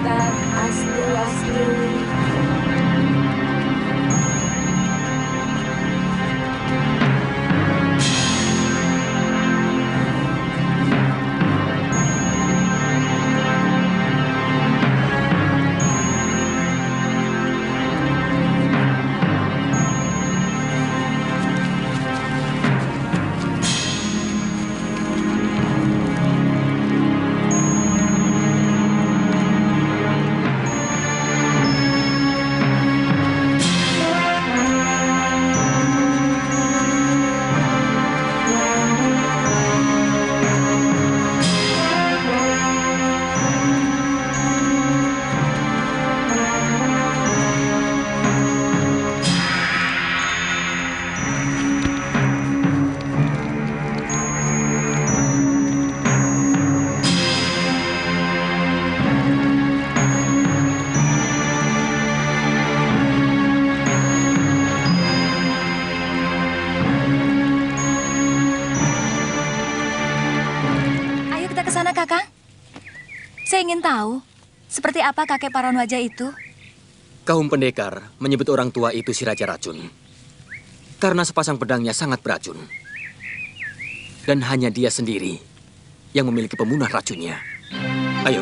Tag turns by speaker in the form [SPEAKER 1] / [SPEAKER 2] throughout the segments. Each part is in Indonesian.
[SPEAKER 1] Tat Astu Astu.
[SPEAKER 2] Sana, Kakang. Saya ingin tahu, seperti apa kakek paron wajah itu?
[SPEAKER 3] Kaum pendekar menyebut orang tua itu si Raja Racun. Karena sepasang pedangnya sangat beracun. Dan hanya dia sendiri yang memiliki pemunah racunnya. Ayo.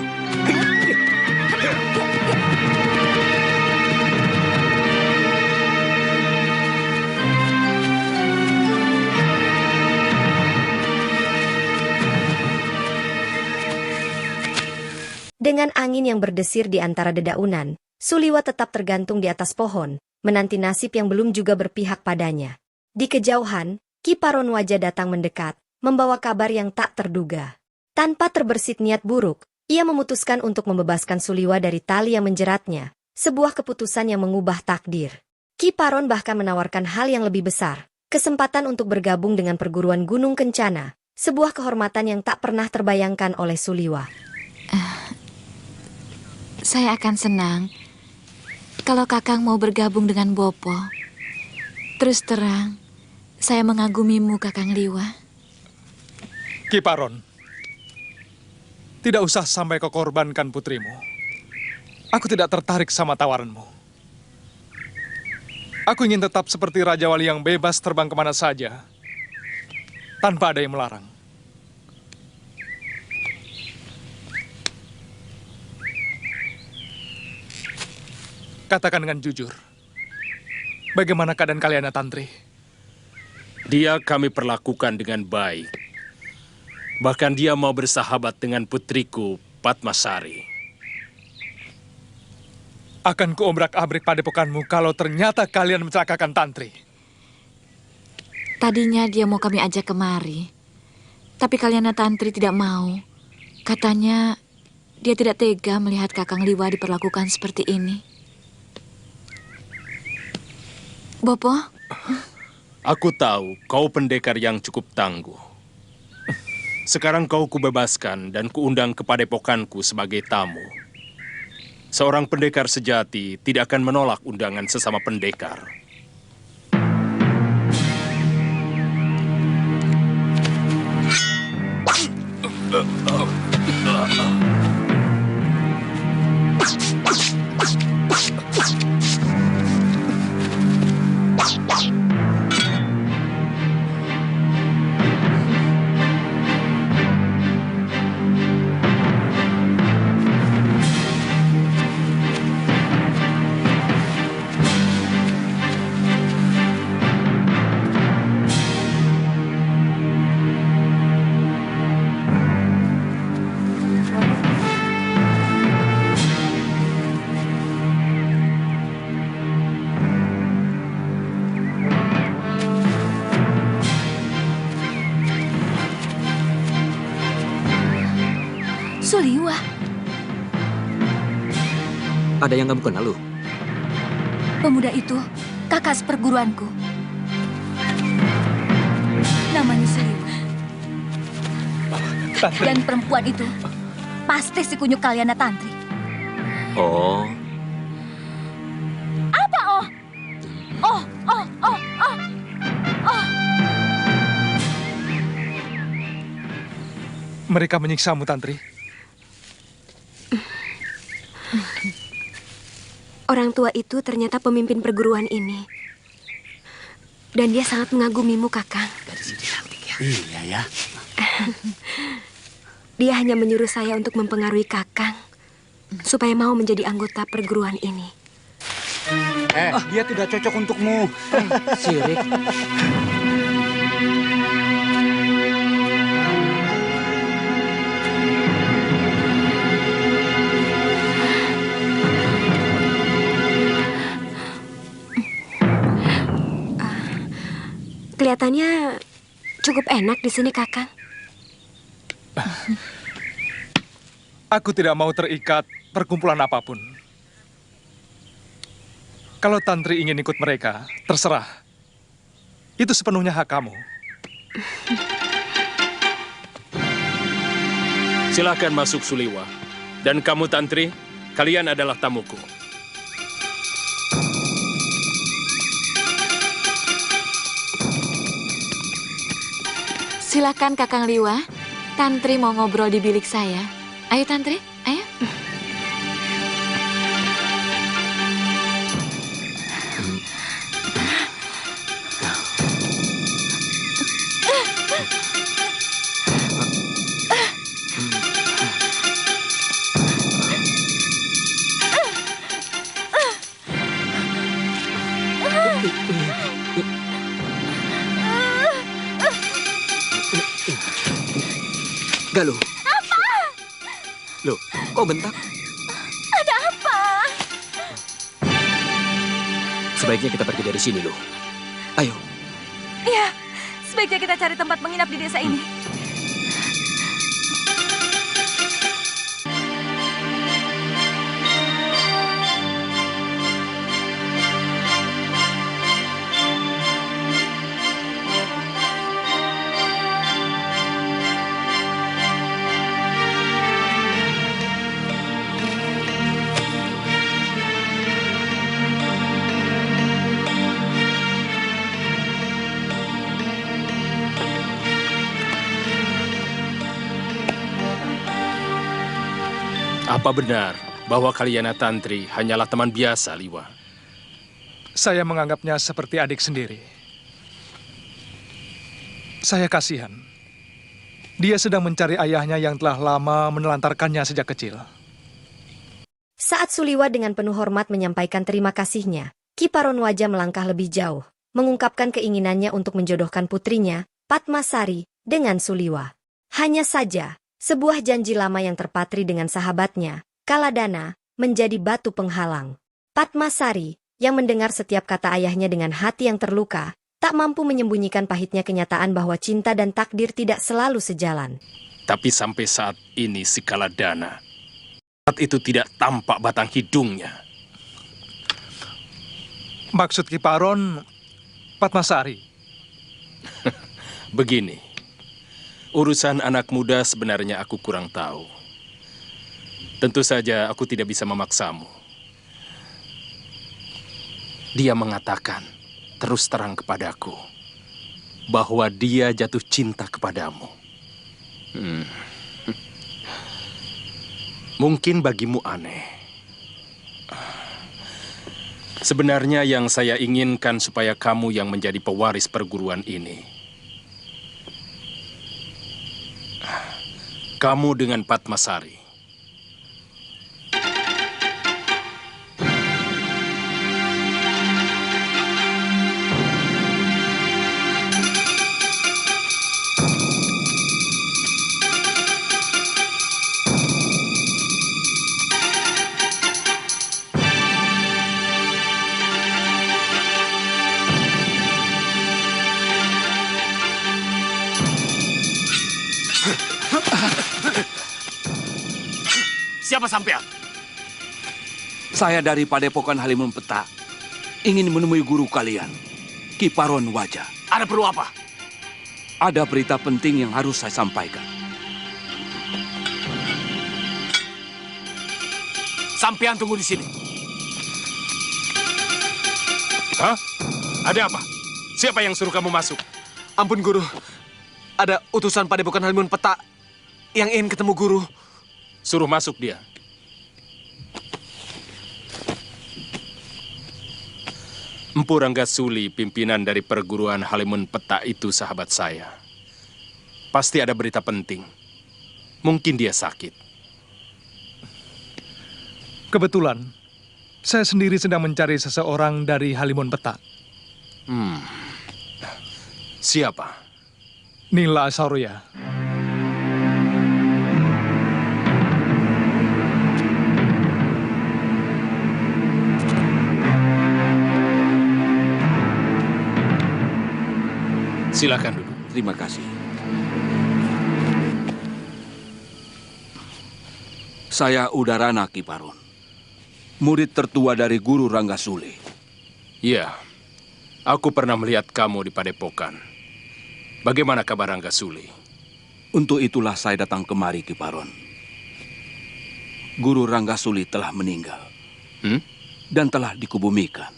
[SPEAKER 4] Dengan angin yang berdesir di antara dedaunan, Suliwa tetap tergantung di atas pohon, menanti nasib yang belum juga berpihak padanya. Di kejauhan, Ki Paron Wajah datang mendekat, membawa kabar yang tak terduga. Tanpa terbersit niat buruk, ia memutuskan untuk membebaskan Suliwa dari tali yang menjeratnya, sebuah keputusan yang mengubah takdir. Ki Paron bahkan menawarkan hal yang lebih besar, kesempatan untuk bergabung dengan perguruan Gunung Kencana, sebuah kehormatan yang tak pernah terbayangkan oleh Suliwa.
[SPEAKER 2] Saya akan senang kalau Kakang mau bergabung dengan Bopo. Terus terang, saya mengagumimu, Kakang Liwa.
[SPEAKER 5] Ki Paron, tidak usah sampai kau korbankan putrimu. Aku tidak tertarik sama tawaranmu. Aku ingin tetap seperti Raja Wali yang bebas terbang kemana saja, tanpa ada yang melarang. Katakan dengan jujur, bagaimana keadaan kalian, Tantri?
[SPEAKER 6] Dia kami perlakukan dengan baik. Bahkan dia mau bersahabat dengan putriku, Padmasari.
[SPEAKER 5] Akan kuobrak-abrik padepokanmu kalau ternyata kalian mencelakakan Tantri.
[SPEAKER 2] Tadinya dia mau kami ajak kemari. Tapi Kalyana Tantri tidak mau. Katanya dia tidak tega melihat Kakang Liwa diperlakukan seperti ini. Bopo?
[SPEAKER 6] Aku tahu kau pendekar yang cukup tangguh. Sekarang kau kubebaskan dan kuundang ke padepokanku sebagai tamu. Seorang pendekar sejati tidak akan menolak undangan sesama pendekar.
[SPEAKER 2] Suliwa.
[SPEAKER 3] Ada yang kamu kenal, loh?
[SPEAKER 2] Pemuda itu kakak seperguruanku. Namanya Suliwa. Dan perempuan itu pasti si kunyuk Kalyana Tantri.
[SPEAKER 3] Oh.
[SPEAKER 2] Apa oh? Oh.
[SPEAKER 5] Mereka menyiksamu, Tantri.
[SPEAKER 1] Orang tua itu ternyata pemimpin perguruan ini. Dan dia sangat mengagumimu, Kakang.
[SPEAKER 7] Iya ya.
[SPEAKER 1] Dia hanya menyuruh saya untuk mempengaruhi Kakang supaya mau menjadi anggota perguruan ini.
[SPEAKER 7] Dia tidak cocok untukmu.
[SPEAKER 3] Sirik.
[SPEAKER 1] Kelihatannya cukup enak di sini, Kakang.
[SPEAKER 5] Aku tidak mau terikat perkumpulan apapun. Kalau Tantri ingin ikut mereka, terserah. Itu sepenuhnya hak kamu.
[SPEAKER 6] Silakan masuk Suliwa. Dan kamu Tantri, kalian adalah tamuku.
[SPEAKER 2] Silakan Kakang Liwa. Tantri mau ngobrol di bilik saya. Ayo Tantri, ayo.
[SPEAKER 3] Galuh. Apa? Loh, kok bentak?
[SPEAKER 2] Ada apa?
[SPEAKER 3] Sebaiknya kita pergi dari sini, loh. Ayo.
[SPEAKER 2] Ya, sebaiknya kita cari tempat menginap di desa ini.
[SPEAKER 6] Apa benar bahwa Kalyana Tantri hanyalah teman biasa, Liwa?
[SPEAKER 5] Saya menganggapnya seperti adik sendiri. Saya kasihan. Dia sedang mencari ayahnya yang telah lama menelantarkannya sejak kecil.
[SPEAKER 4] Saat Suliwa dengan penuh hormat menyampaikan terima kasihnya, Ki Paronwaja melangkah lebih jauh, mengungkapkan keinginannya untuk menjodohkan putrinya, Padmasari, dengan Suliwa. Hanya saja, sebuah janji lama yang terpatri dengan sahabatnya, Kaladana, menjadi batu penghalang. Padmasari, yang mendengar setiap kata ayahnya dengan hati yang terluka, tak mampu menyembunyikan pahitnya kenyataan bahwa cinta dan takdir tidak selalu sejalan.
[SPEAKER 6] Tapi sampai saat ini si Kaladana, saat itu tidak tampak batang hidungnya.
[SPEAKER 5] Maksud Ki Paron, Padmasari.
[SPEAKER 6] Begini. Urusan anak muda sebenarnya aku kurang tahu. Tentu saja aku tidak bisa memaksamu. Dia mengatakan terus terang kepadaku bahwa dia jatuh cinta kepadamu. Mungkin bagimu aneh. Sebenarnya yang saya inginkan supaya kamu yang menjadi pewaris perguruan ini. Kamu dengan Padmasari.
[SPEAKER 7] Siapa sampean?
[SPEAKER 8] Saya dari Padepokan Halimun Peta. Ingin menemui guru kalian, Ki Paronwaja.
[SPEAKER 7] Ada perlu apa?
[SPEAKER 8] Ada berita penting yang harus saya sampaikan.
[SPEAKER 7] Sampean tunggu di sini.
[SPEAKER 6] Hah? Ada apa? Siapa yang suruh kamu masuk?
[SPEAKER 9] Ampun, Guru. Ada utusan Padepokan Halimun Peta yang ingin ketemu Guru.
[SPEAKER 6] Suruh masuk dia. Empu Ranggasuli, pimpinan dari perguruan Halimun Peta itu sahabat saya. Pasti ada berita penting. Mungkin dia sakit.
[SPEAKER 5] Kebetulan, saya sendiri sedang mencari seseorang dari Halimun Peta.
[SPEAKER 6] Siapa?
[SPEAKER 5] Nila Saroya.
[SPEAKER 6] Silakan duduk.
[SPEAKER 8] Terima kasih. Saya Udarana Kiparon, murid tertua dari Guru Ranggasuli.
[SPEAKER 6] Iya, aku pernah melihat kamu di Padepokan. Bagaimana kabar Ranggasuli?
[SPEAKER 8] Untuk itulah saya datang kemari, Kiparon. Guru Ranggasuli telah meninggal dan telah dikubumikan.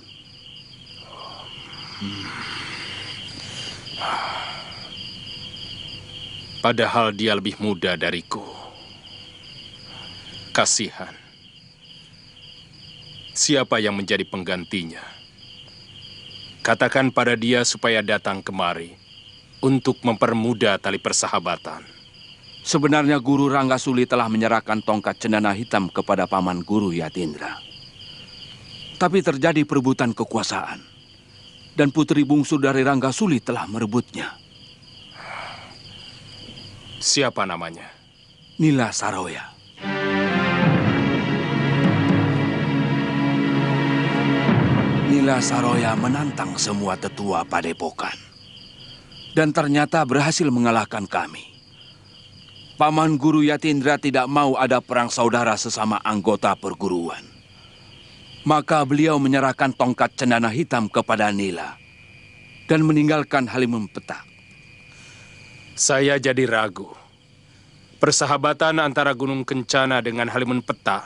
[SPEAKER 6] Padahal dia lebih muda dariku. Kasihan. Siapa yang menjadi penggantinya? Katakan pada dia supaya datang kemari untuk mempermudah tali persahabatan.
[SPEAKER 8] Sebenarnya Guru Ranggasuli telah menyerahkan tongkat cendana hitam kepada Paman Guru Yatindra. Tapi terjadi perebutan kekuasaan. Dan putri bungsu dari Ranggasuli telah merebutnya.
[SPEAKER 6] Siapa namanya?
[SPEAKER 8] Nila Saroya. Nila Saroya menantang semua tetua Padepokan. Dan ternyata berhasil mengalahkan kami. Paman Guru Yatindra tidak mau ada perang saudara sesama anggota perguruan. Maka beliau menyerahkan tongkat cendana hitam kepada Nila. Dan meninggalkan Halimun Peta.
[SPEAKER 6] Saya jadi ragu. Persahabatan antara Gunung Kencana dengan Halimun Peta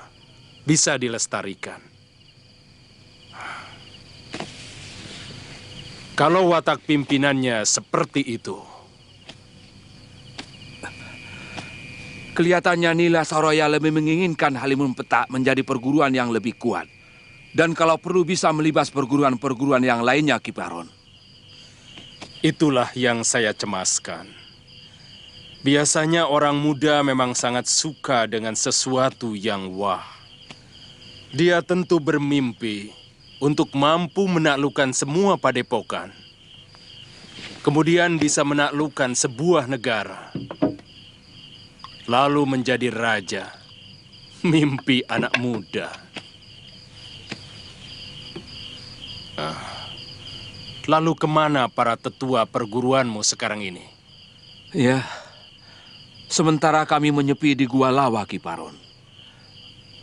[SPEAKER 6] bisa dilestarikan. Kalau watak pimpinannya seperti itu.
[SPEAKER 8] Kelihatannya Nila Saroya lebih menginginkan Halimun Peta menjadi perguruan yang lebih kuat. Dan kalau perlu bisa melibas perguruan-perguruan yang lainnya, Kiparon.
[SPEAKER 6] Itulah yang saya cemaskan. Biasanya orang muda memang sangat suka dengan sesuatu yang wah. Dia tentu bermimpi untuk mampu menaklukkan semua padepokan. Kemudian bisa menaklukkan sebuah negara. Lalu menjadi raja. Mimpi anak muda. Lalu kemana para tetua perguruanmu sekarang ini?
[SPEAKER 8] Ya, sementara kami menyepi di Gua Lawa, Kiparon.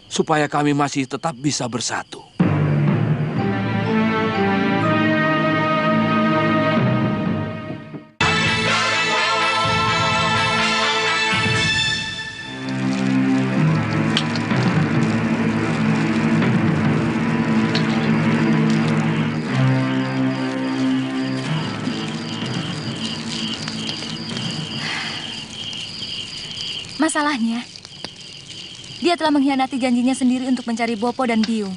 [SPEAKER 8] Supaya kami masih tetap bisa bersatu.
[SPEAKER 10] Masalahnya, dia telah mengkhianati janjinya sendiri untuk mencari Bopo dan Biung.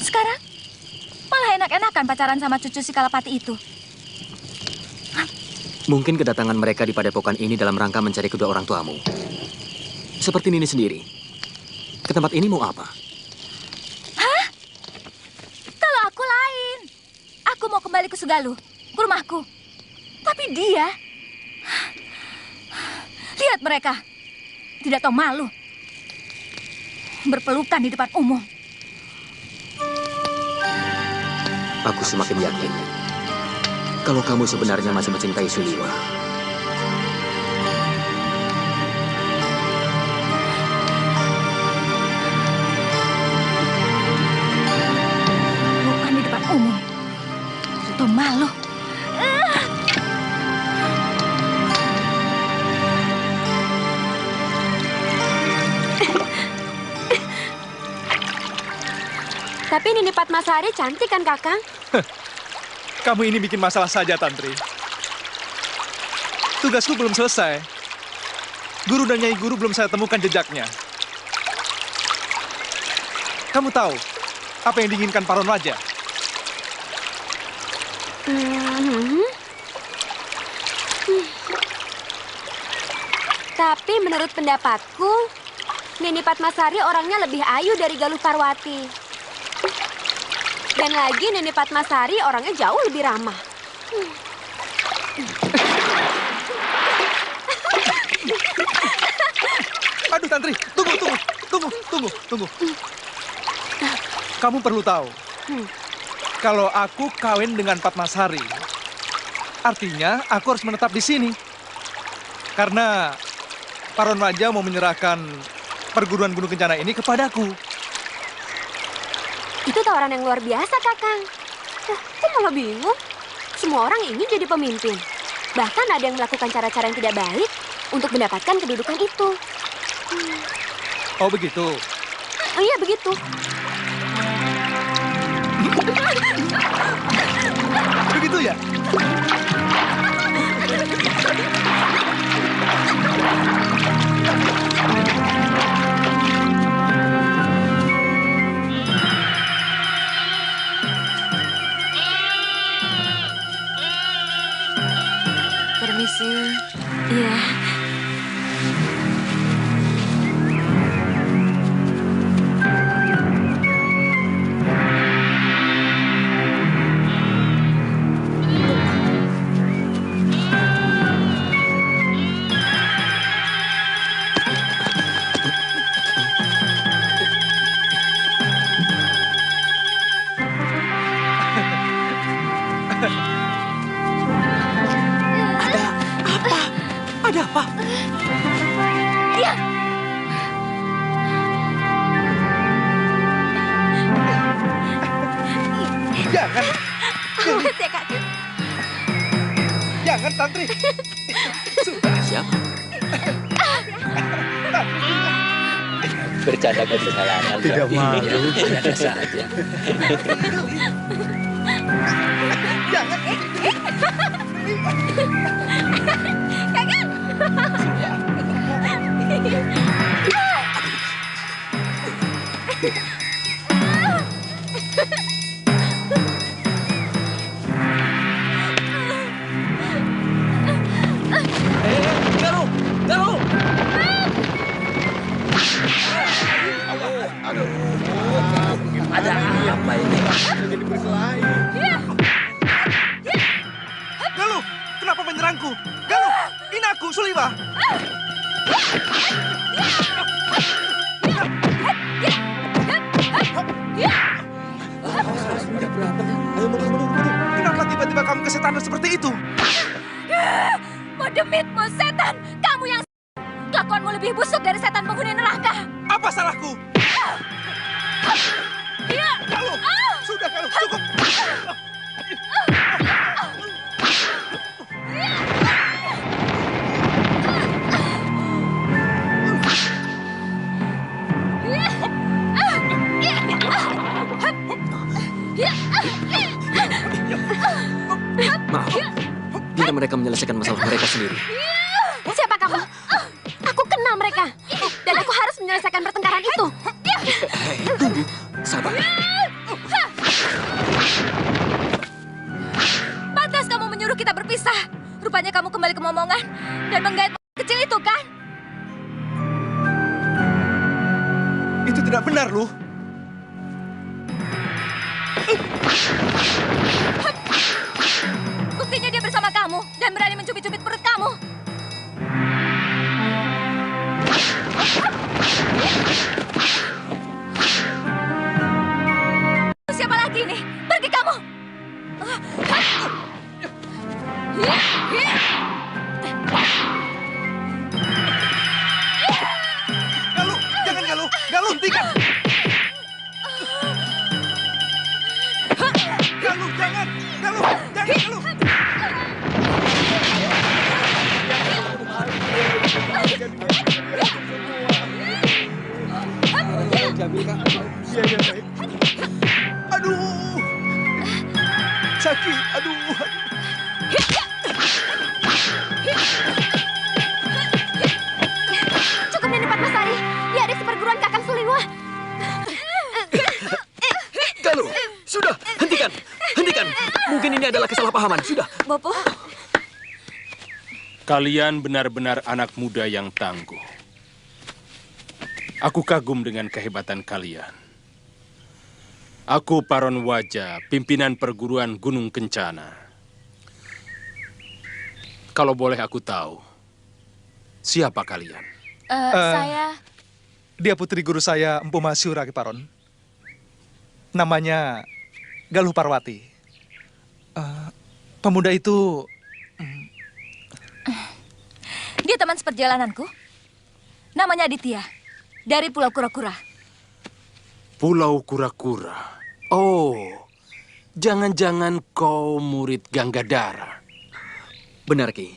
[SPEAKER 10] Sekarang, malah enak-enakan pacaran sama cucu si Kalapati itu.
[SPEAKER 3] Mungkin kedatangan mereka di padepokan ini dalam rangka mencari kedua orang tuamu. Seperti Nini sendiri. Ke tempat ini mau apa?
[SPEAKER 10] Hah? Kalau aku lain. Aku mau kembali ke Sugalu, ke rumahku. Tapi dia... Lihat mereka, tidak tahu malu. Berpelukan di depan umum.
[SPEAKER 3] Aku semakin yakin kalau kamu sebenarnya masih mencintai Suliwa.
[SPEAKER 10] Pelukan di depan umum. Tidak tahu malu.
[SPEAKER 1] Tapi Nini Padmasari cantik kan, Kakang?
[SPEAKER 5] Kamu ini bikin masalah saja, Tantri. Tugasku belum selesai. Guru dan Nyai Guru belum saya temukan jejaknya. Kamu tahu, Apa yang diinginkan Paron Wajah?
[SPEAKER 1] Tapi menurut pendapatku, Nini Padmasari orangnya lebih ayu dari Galuh Parwati. Dan lagi Nini Padmasari orangnya jauh lebih ramah.
[SPEAKER 5] Aduh, Tantri, tunggu. Kamu perlu tahu, kalau aku kawin dengan Padmasari, artinya aku harus menetap di sini. Karena Paron Wajah mau menyerahkan perguruan Gunung Kencana ini kepadaku.
[SPEAKER 1] Itu tawaran yang luar biasa, Kakang. Kok malah bingung? Semua orang ingin jadi pemimpin. Bahkan ada yang melakukan cara-cara yang tidak baik untuk mendapatkan kedudukan itu.
[SPEAKER 5] Oh, begitu?
[SPEAKER 1] Oh iya, begitu.
[SPEAKER 5] Begitu ya?
[SPEAKER 2] Permisi.
[SPEAKER 1] Iya.
[SPEAKER 3] Ada apa?
[SPEAKER 10] Dia!
[SPEAKER 5] Jangan.
[SPEAKER 1] Awas ya, Kak.
[SPEAKER 5] Jangan, Tantri. Sudah.
[SPEAKER 3] Siapa? Bercanda ke kesalahan.
[SPEAKER 5] Tidak malu.
[SPEAKER 3] Bercanda saja.
[SPEAKER 5] Jangan.
[SPEAKER 3] Galuh! Ada apa ini?
[SPEAKER 5] Galuh, kenapa menyerangku? Galuh, ini aku, Suliwa. Kenapa tiba-tiba kamu kesetanan seperti itu?
[SPEAKER 10] Modemitmu, setan! Kamu yang kelakuanmu lebih busuk dari setan penghuni neraka.
[SPEAKER 5] Apa salahku? Galuh, sudah Galuh, cukup.
[SPEAKER 3] Maaf, biar mereka menyelesaikan masalah mereka sendiri.
[SPEAKER 1] Siapa kamu? Aku kenal mereka. Dan aku harus menyelesaikan pertengkaran itu.
[SPEAKER 3] Tunggu, sabar.
[SPEAKER 10] Pantas kamu menyuruh kita berpisah. Rupanya kamu kembali ke momongan dan menggait kecil itu, kan?
[SPEAKER 5] Itu tidak benar, Luh.
[SPEAKER 10] Buktinya dia bersama kamu dan berani mencubit-cubit perut kamu. Siapa lagi nih? Pergi kamu!
[SPEAKER 5] Galuh, jangan Galuh. Galuh, hentikan. Galuh, jangan. Galuh, jangan Galuh. Aduh. Sakit, aduh.
[SPEAKER 1] Cukup, Nini Padmasari. Dia adik seperguruan Kakang Suliwa.
[SPEAKER 3] Ini adalah kesalahpahaman. Sudah.
[SPEAKER 2] Bopo,
[SPEAKER 6] Kalian benar-benar anak muda yang tangguh. Aku kagum dengan kehebatan kalian. Aku Paron Waja, pimpinan perguruan Gunung Kencana. Kalau boleh aku tahu, siapa kalian?
[SPEAKER 10] Saya...
[SPEAKER 5] Dia putri guru saya, Empu Masyura, Ki Paron. Namanya Galuh Parwati. Pemuda itu...
[SPEAKER 10] Dia teman seperjalananku. Namanya Aditya, dari Pulau Kura-Kura.
[SPEAKER 6] Pulau Kura-Kura. Oh, jangan-jangan kau murid Ganggadara.
[SPEAKER 3] Benar, Ki.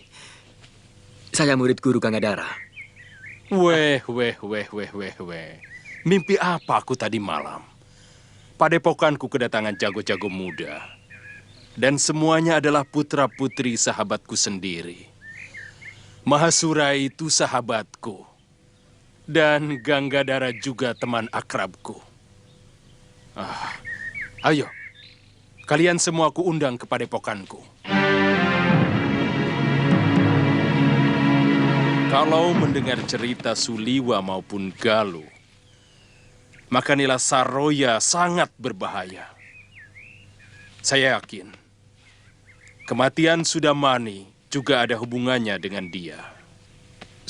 [SPEAKER 3] Saya murid guru Ganggadara.
[SPEAKER 6] Weh. Mimpi apa aku tadi malam? Padepokanku kedatangan jago-jago muda. Dan semuanya adalah putra-putri sahabatku sendiri. Mahasura itu sahabatku. Dan Ganggadara juga teman akrabku. Ayo, kalian semua aku undang ke padepokanku. Kalau mendengar cerita Suliwa maupun Galuh, maka Nila Saroya sangat berbahaya. Saya yakin, kematian Sudamani juga ada hubungannya dengan dia.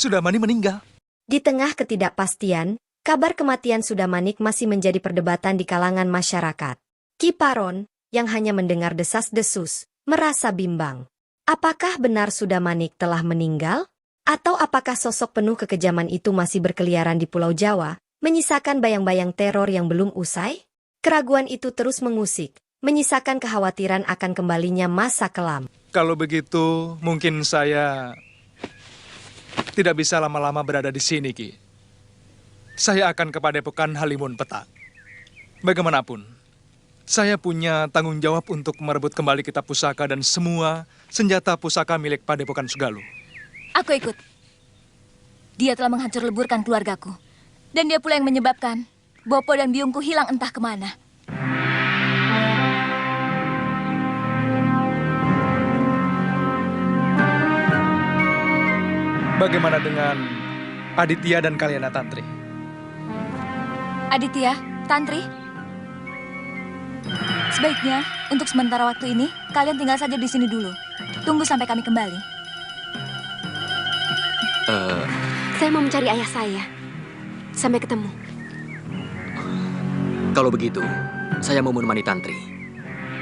[SPEAKER 5] Sudamani meninggal.
[SPEAKER 4] Di tengah ketidakpastian, kabar kematian Sudamanik masih menjadi perdebatan di kalangan masyarakat. Ki Paron, yang hanya mendengar desas-desus, merasa bimbang. Apakah benar Sudamanik telah meninggal? Atau apakah sosok penuh kekejaman itu masih berkeliaran di Pulau Jawa, menyisakan bayang-bayang teror yang belum usai? Keraguan itu terus mengusik, menyisakan kekhawatiran akan kembalinya masa kelam.
[SPEAKER 5] Kalau begitu, mungkin saya tidak bisa lama-lama berada di sini, Ki. Saya akan ke Padepokan Halimun Petak. Bagaimanapun, saya punya tanggung jawab untuk merebut kembali kitab pusaka dan semua senjata pusaka milik Padepokan Sugaluh.
[SPEAKER 10] Aku ikut. Dia telah menghancur leburkan keluargaku. Dan dia pula yang menyebabkan Bopo dan biungku hilang entah kemana.
[SPEAKER 5] Bagaimana dengan Aditya dan Kalyana Tantri?
[SPEAKER 10] Aditya, Tantri. Sebaiknya, untuk sementara waktu ini, kalian tinggal saja di sini dulu. Tunggu sampai kami kembali.
[SPEAKER 1] Saya mau mencari ayah saya. Sampai ketemu.
[SPEAKER 3] Kalau begitu, saya mau menemani Tantri.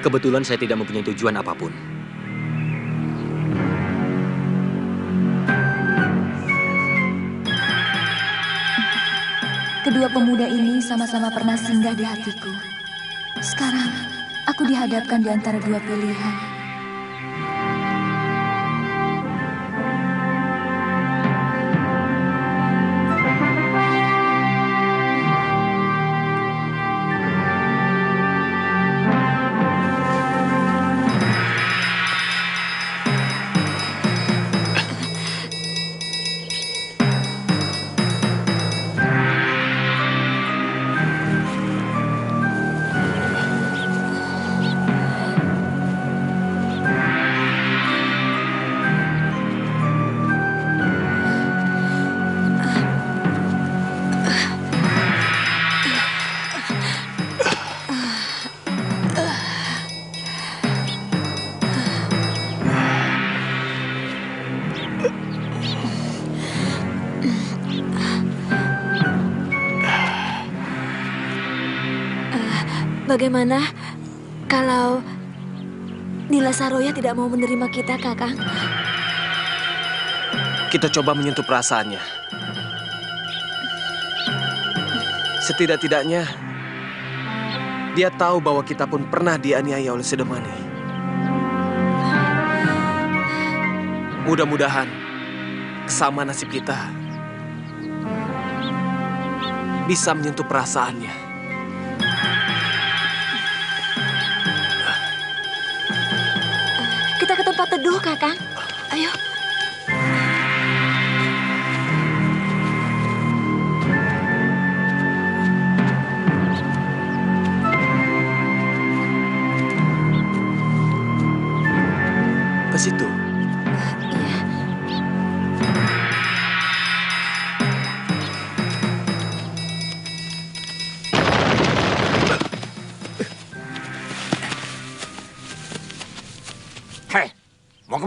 [SPEAKER 3] Kebetulan saya tidak mempunyai tujuan apapun.
[SPEAKER 10] Kedua pemuda ini sama-sama pernah singgah di hatiku. Sekarang, aku dihadapkan di antara dua pilihan.
[SPEAKER 2] Bagaimana kalau Nila Saroya tidak mau menerima kita, Kakang?
[SPEAKER 9] Kita coba menyentuh perasaannya. Setidak-tidaknya, dia tahu bahwa kita pun pernah dianiaya oleh Sudamani. Mudah-mudahan, kesama nasib kita bisa menyentuh perasaannya.
[SPEAKER 2] Kita ke tempat teduh, Kakang. Ayo.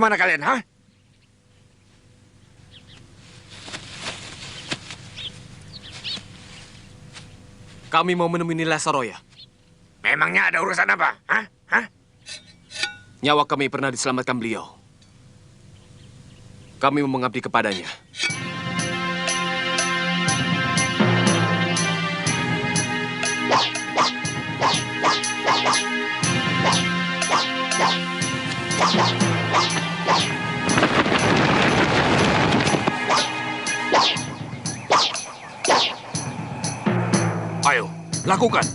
[SPEAKER 8] kemana kalian, ha?
[SPEAKER 9] Kami mau menemui Nila Saroya.
[SPEAKER 8] Memangnya ada urusan apa? Hah? Hah?
[SPEAKER 9] Nyawa kami pernah diselamatkan beliau. Kami mau mengabdi kepadanya.
[SPEAKER 8] Ayo, lakukan.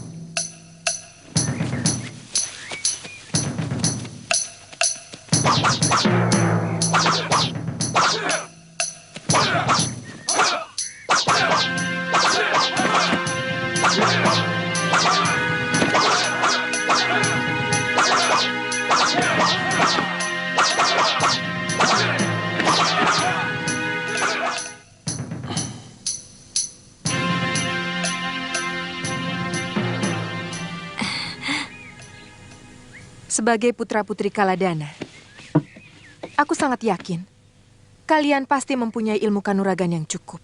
[SPEAKER 11] Sebagai putra-putri Kaladana, aku sangat yakin kalian pasti mempunyai ilmu kanuragan yang cukup.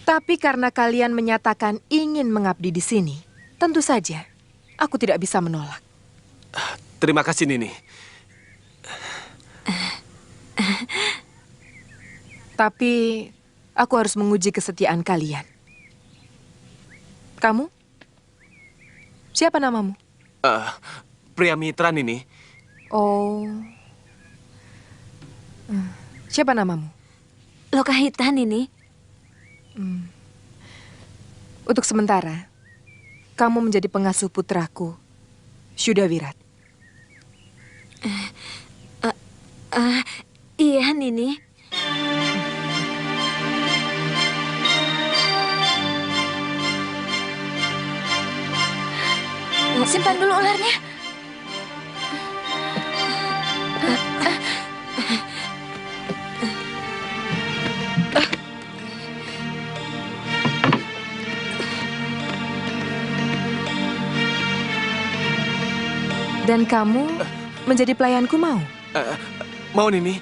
[SPEAKER 11] Tapi karena kalian menyatakan ingin mengabdi di sini, tentu saja aku tidak bisa menolak.
[SPEAKER 9] Terima kasih, Nini.
[SPEAKER 11] Tapi aku harus menguji kesetiaan kalian. Kamu? Siapa namamu?
[SPEAKER 9] Pria mitra, Nini.
[SPEAKER 11] Oh. Siapa namamu?
[SPEAKER 10] Lokahitan ini.
[SPEAKER 11] Untuk sementara, kamu menjadi pengasuh putraku, Syudawirat.
[SPEAKER 10] Iya, Nini. Simpan dulu ularnya.
[SPEAKER 11] Dan kamu menjadi pelayanku, mau?
[SPEAKER 9] Mau, Nini.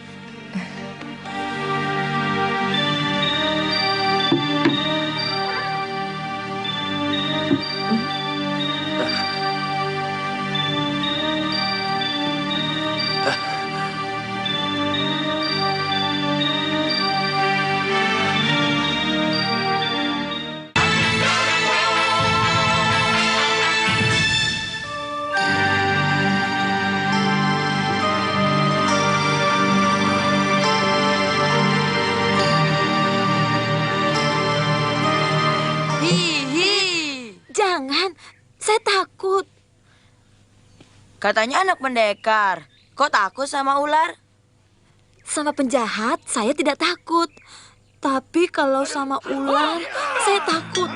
[SPEAKER 10] Jangan, saya takut.
[SPEAKER 12] Katanya anak pendekar. Kok takut sama ular?
[SPEAKER 10] Sama penjahat, saya tidak takut. Tapi kalau sama ular, saya takut.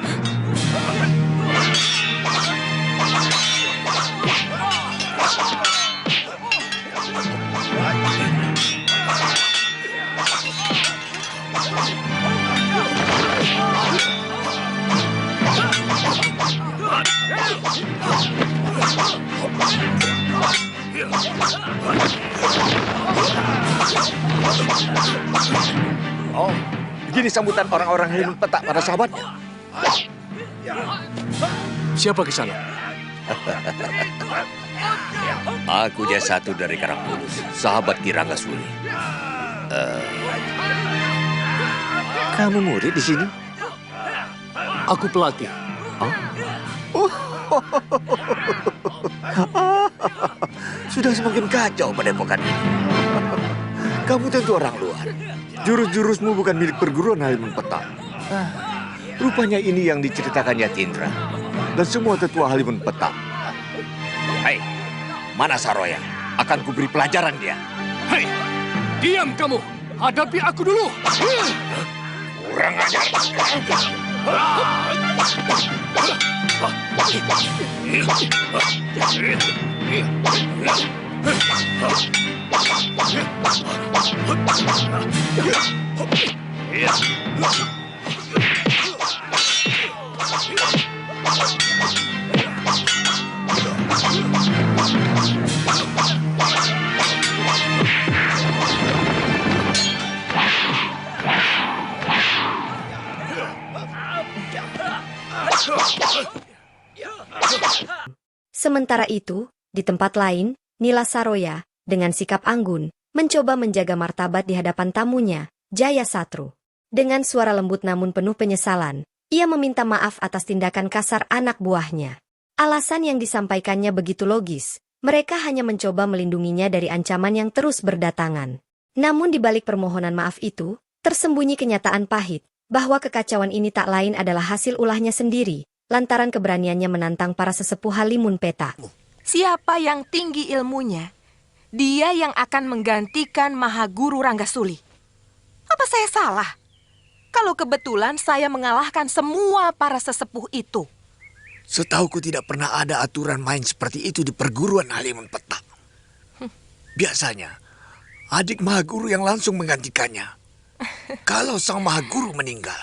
[SPEAKER 8] Oh, begini sambutan orang-orang Halimun Petak para sahabatnya.
[SPEAKER 9] Siapa ke sana?
[SPEAKER 13] Aku dia satu dari Karanggulus, sahabat Kirangga Suli. Kamu murid di sini?
[SPEAKER 9] Aku pelatih.
[SPEAKER 13] Sudah semakin kacau padepokan ini. Kamu tentu orang luar. Jurus-jurusmu bukan milik perguruan Halimun Petak. Rupanya ini yang diceritakan Yatindra dan semua tetua Halimun Petak. Hei, mana Saroya? Akan kuberi pelajaran dia.
[SPEAKER 7] Hei, diam kamu. Hadapi aku dulu.
[SPEAKER 13] Kurang ajar.
[SPEAKER 4] Sementara itu, di tempat lain, Nila Saroya, dengan sikap anggun, mencoba menjaga martabat di hadapan tamunya, Jayasatru. Dengan suara lembut namun penuh penyesalan, ia meminta maaf atas tindakan kasar anak buahnya. Alasan yang disampaikannya begitu logis, mereka hanya mencoba melindunginya dari ancaman yang terus berdatangan. Namun di balik permohonan maaf itu, tersembunyi kenyataan pahit, bahwa kekacauan ini tak lain adalah hasil ulahnya sendiri, lantaran keberaniannya menantang para sesepuh Halimun Petak.
[SPEAKER 11] Siapa yang tinggi ilmunya, dia yang akan menggantikan Mahaguru Ranggasuli. Apa saya salah? Kalau kebetulan saya mengalahkan semua para sesepuh itu.
[SPEAKER 13] Setauku tidak pernah ada aturan main seperti itu di perguruan Halimun Petak. Biasanya, adik Mahaguru yang langsung menggantikannya. Kalau sang Mahaguru meninggal.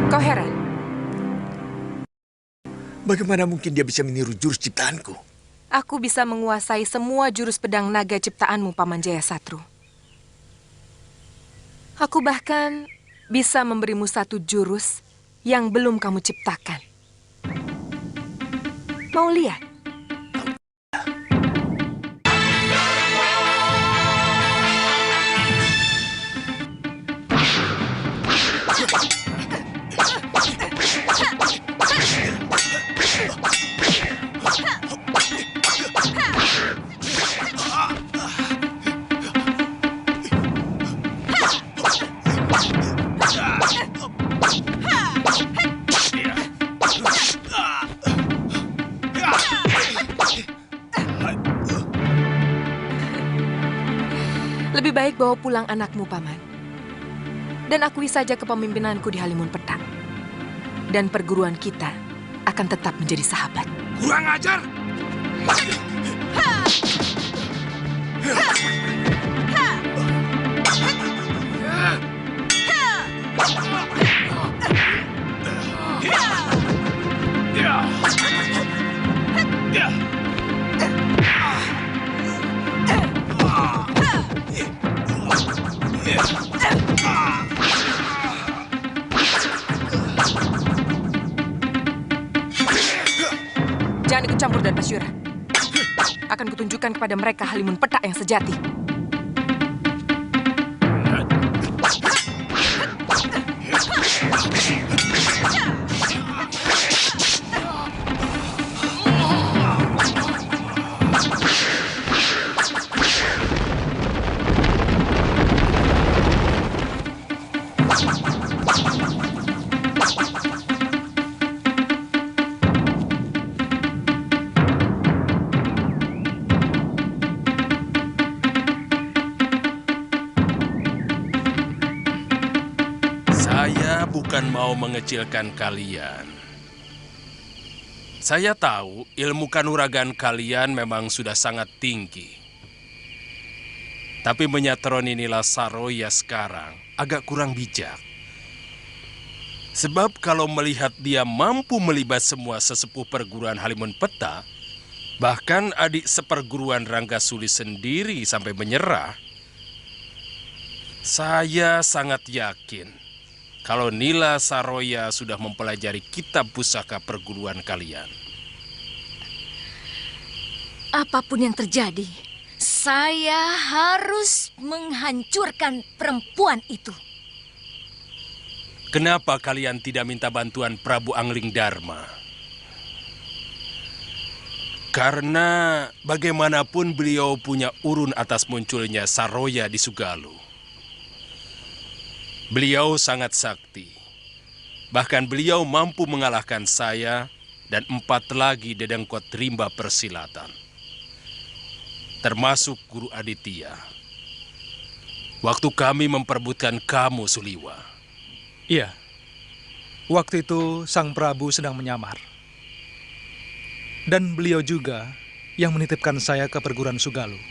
[SPEAKER 11] Kau heran?
[SPEAKER 13] Bagaimana mungkin dia bisa meniru jurus ciptaanku?
[SPEAKER 11] Aku bisa menguasai semua jurus pedang naga ciptaanmu, Paman Jayasatru. Aku bahkan bisa memberimu satu jurus yang belum kamu ciptakan. Mau lihat? Lebih baik bawa pulang anakmu, Paman. Dan akui saja kepemimpinanku di Halimun Petak. Dan perguruan kita akan tetap menjadi sahabat.
[SPEAKER 8] Kurang ajar!
[SPEAKER 11] Jangan ikut campur dan Pasyura. Akan kutunjukkan kepada mereka Halimun Petak yang sejati.
[SPEAKER 6] Saya bukan mau mengecilkan kalian. Saya tahu ilmu kanuragan kalian memang sudah sangat tinggi. Tapi menyatroni Nila Saroya sekarang agak kurang bijak. Sebab kalau melihat dia mampu melibat semua sesepuh perguruan Halimun Petak, bahkan adik seperguruan Ranggasuli sendiri sampai menyerah, saya sangat yakin kalau Nila Saroya sudah mempelajari kitab pusaka perguruan kalian.
[SPEAKER 10] Apapun yang terjadi, saya harus menghancurkan perempuan itu.
[SPEAKER 6] Kenapa kalian tidak minta bantuan Prabu Angling Dharma? Karena bagaimanapun beliau punya urun atas munculnya Saroya di Sugalu. Beliau sangat sakti. Bahkan beliau mampu mengalahkan saya dan 4 lagi dedengkot rimba persilatan. Termasuk Guru Aditya. Waktu kami memperebutkan kamu, Suliwa.
[SPEAKER 5] Iya. Waktu itu Sang Prabu sedang menyamar. Dan beliau juga yang menitipkan saya ke perguruan Sugalu.